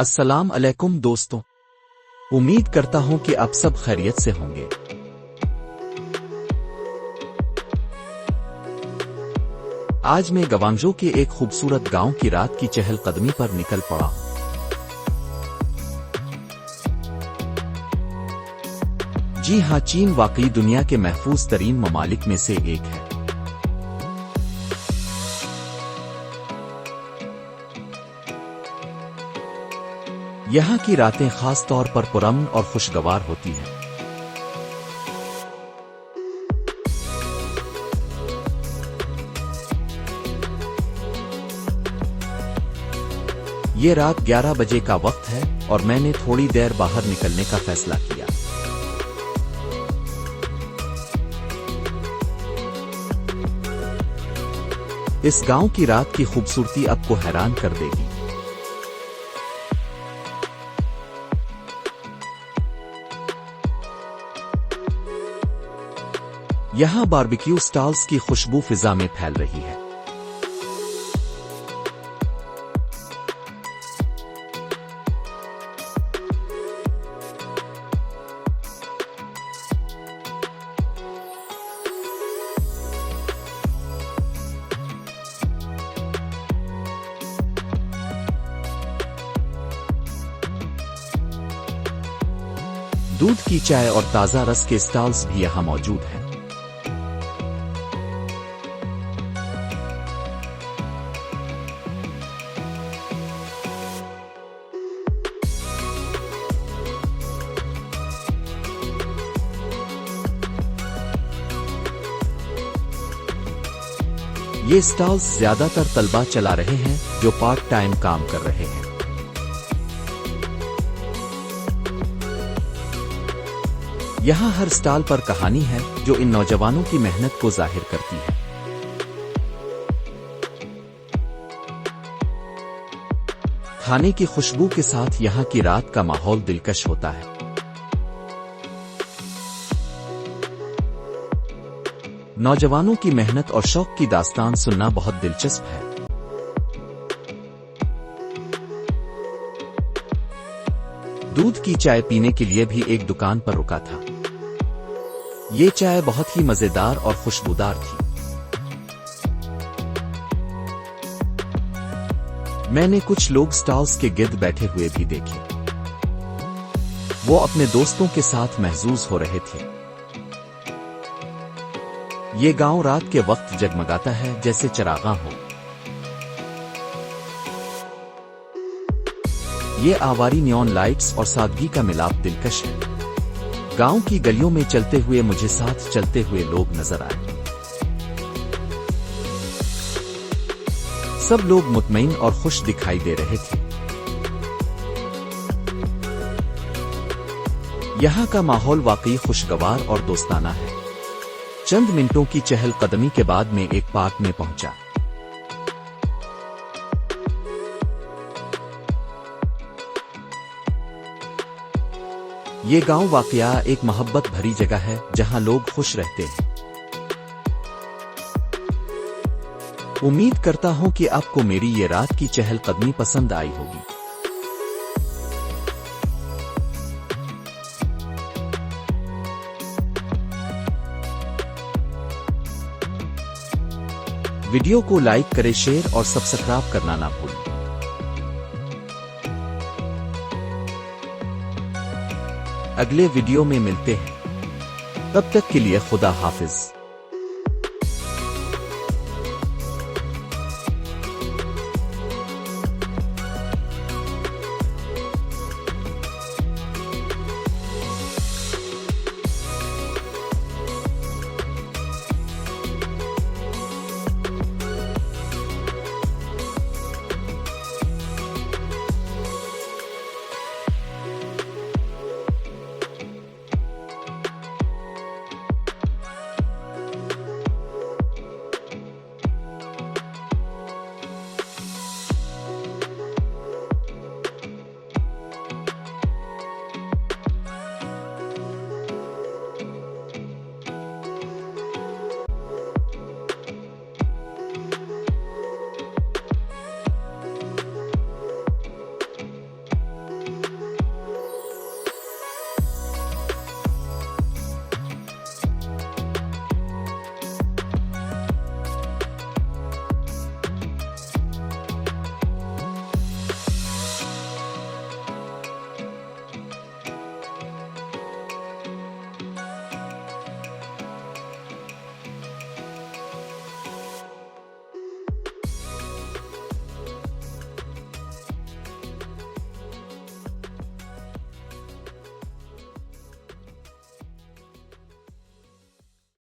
अस्सलाम अलैकुम दोस्तों। उम्मीद करता हूं कि आप सब खैरियत से होंगे। आज मैं गवांगझो के एक खूबसूरत गांव की रात की चहलकदमी पर निकल पड़ा। जी हां, चीन वाकई दुनिया के महफूज तरीन ममालिक में से एक है। यहाँ की रातें खास तौर पर पुरअमन और खुशगवार होती हैं। ये रात 11 बजे का वक्त है और मैंने थोड़ी देर बाहर निकलने का फैसला किया। इस गांव की रात की खूबसूरती आपको हैरान कर देगी। यहाँ बारबेक्यू स्टॉल्स की खुशबू फिजा में फैल रही है। दूध की चाय और ताज़ा रस के स्टॉल्स भी यहाँ मौजूद हैं। ये स्टॉल्स ज्यादातर तलबा चला रहे हैं जो पार्ट टाइम काम कर रहे हैं। यहाँ हर स्टॉल पर कहानी है जो इन नौजवानों की मेहनत को जाहिर करती है। खाने की खुशबू के साथ यहाँ की रात का माहौल दिलकश होता है। नौजवानों की मेहनत और शौक की दास्तान सुनना बहुत दिलचस्प है। दूध की चाय पीने के लिए भी एक दुकान पर रुका था। ये चाय बहुत ही मजेदार और खुशबूदार थी। मैंने कुछ लोग स्टॉल्स के गिर्द बैठे हुए भी देखे। वो अपने दोस्तों के साथ महजूज हो रहे थे। ये गांव रात के वक्त जगमगाता है जैसे चरागां हो। ये आवारी नियॉन लाइट्स और सादगी का मिलाप दिलकश है। गांव की गलियों में चलते हुए मुझे साथ चलते हुए लोग नजर आए। सब लोग मुतमईन और खुश दिखाई दे रहे थे। यहाँ का माहौल वाकई खुशगवार और दोस्ताना है। चंद मिनटों की चहलकदमी के बाद मैं एक पार्क में पहुंचा। ये गांव वाकया एक मोहब्बत भरी जगह है जहां लोग खुश रहते हैं। उम्मीद करता हूं कि आपको मेरी ये रात की चहलकदमी पसंद आई होगी। वीडियो को लाइक करें, शेयर और सब्सक्राइब करना ना भूलें। अगले वीडियो में मिलते हैं। तब तक के लिए खुदा हाफिज।